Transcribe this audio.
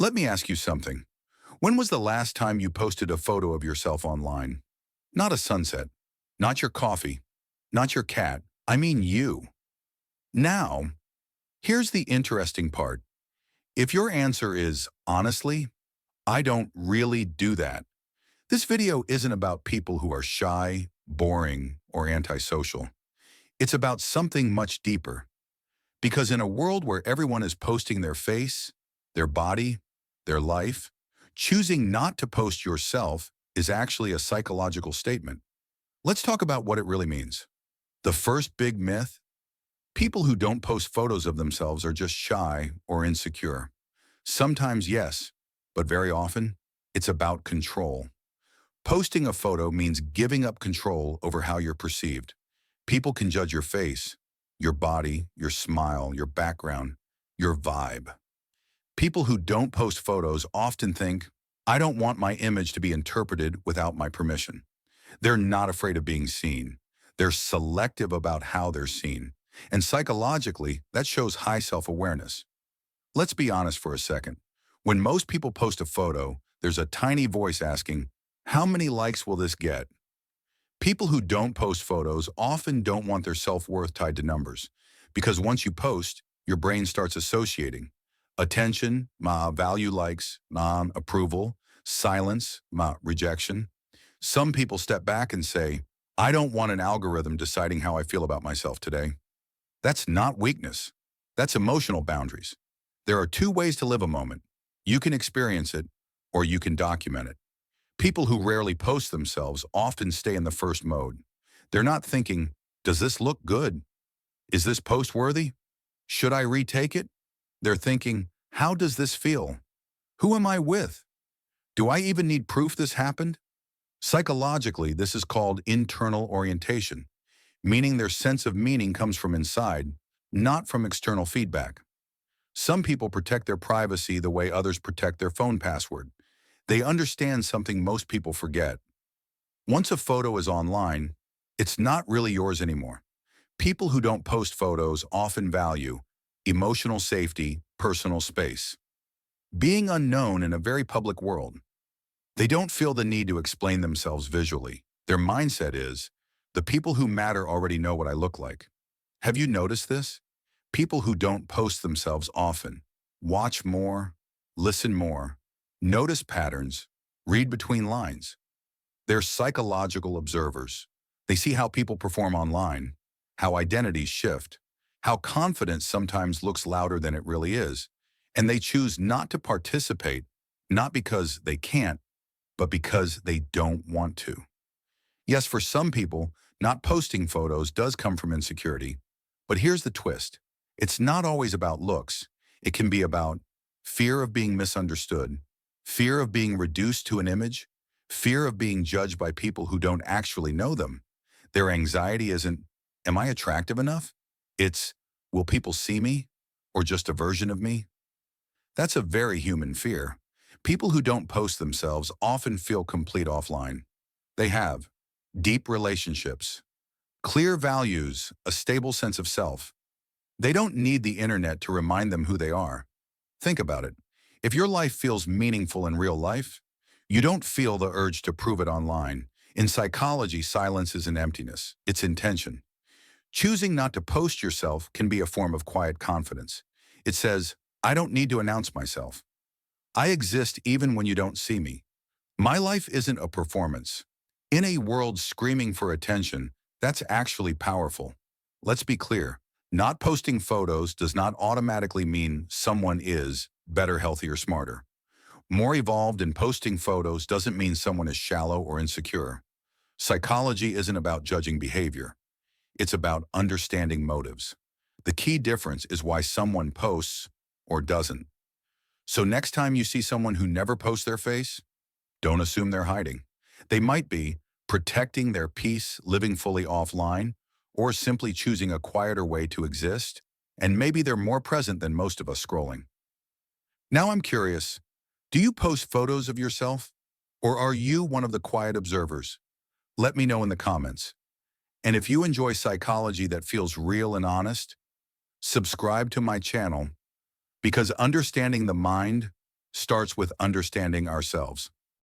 Let me ask you something. When was the last time you posted a photo of yourself online? Not a sunset, not your coffee, not your cat. I mean you. Now, here's the interesting part. If your answer is, honestly, I don't really do that, this video isn't about people who are shy, boring, or antisocial. It's about something much deeper. Because in a world where everyone is posting their face, their body, their life, choosing not to post yourself is actually a psychological statement. Let's talk about what it really means. The first big myth: people who don't post photos of themselves are just shy or insecure. Sometimes yes, but very often it's about control. Posting a photo means giving up control over how you're perceived. People can judge your face, your body, your smile, your background, your vibe. People who don't post photos often think, I don't want my image to be interpreted without my permission. They're not afraid of being seen. They're selective about how they're seen. And psychologically, that shows high self-awareness. Let's be honest for a second. When most people post a photo, there's a tiny voice asking, how many likes will this get? People who don't post photos often don't want their self-worth tied to numbers, because once you post, your brain starts associating attention, value likes, approval, silence, rejection. Some people step back and say, I don't want an algorithm deciding how I feel about myself today. That's not weakness. That's emotional boundaries. There are two ways to live a moment. You can experience it, or you can document it. People who rarely post themselves often stay in the first mode. They're not thinking, does this look good? Is this post worthy? Should I retake it? They're thinking, how does this feel? Who am I with? Do I even need proof this happened? Psychologically, this is called internal orientation, meaning their sense of meaning comes from inside, not from external feedback. Some people protect their privacy the way others protect their phone password. They understand something most people forget. Once a photo is online, it's not really yours anymore. People who don't post photos often value emotional safety, personal space. Being unknown in a very public world. They don't feel the need to explain themselves visually. Their mindset is, the people who matter already know what I look like. Have you noticed this? People who don't post themselves often watch more, listen more, notice patterns, read between lines. They're psychological observers. They see how people perform online, how identities shift, how confidence sometimes looks louder than it really is, and they choose not to participate, not because they can't, but because they don't want to. Yes, for some people, not posting photos does come from insecurity, but here's the twist. It's not always about looks. It can be about fear of being misunderstood, fear of being reduced to an image, fear of being judged by people who don't actually know them. Their anxiety isn't, am I attractive enough? It's, will people see me, or just a version of me? That's a very human fear. People who don't post themselves often feel complete offline. They have deep relationships, clear values, a stable sense of self. They don't need the internet to remind them who they are. Think about it. If your life feels meaningful in real life, you don't feel the urge to prove it online. In psychology, silence isn't emptiness, it's intention. Choosing not to post yourself can be a form of quiet confidence. It says, I don't need to announce myself. I exist even when you don't see me. My life isn't a performance. In a world screaming for attention, that's actually powerful. Let's be clear. Not posting photos does not automatically mean someone is better, healthier, smarter. More evolved, and posting photos doesn't mean someone is shallow or insecure. Psychology isn't about judging behavior. It's about understanding motives. The key difference is why someone posts or doesn't. So next time you see someone who never posts their face, don't assume they're hiding. They might be protecting their peace, living fully offline, or simply choosing a quieter way to exist, and maybe they're more present than most of us scrolling. Now I'm curious, do you post photos of yourself? Or are you one of the quiet observers? Let me know in the comments. And if you enjoy psychology that feels real and honest, subscribe to my channel, because understanding the mind starts with understanding ourselves.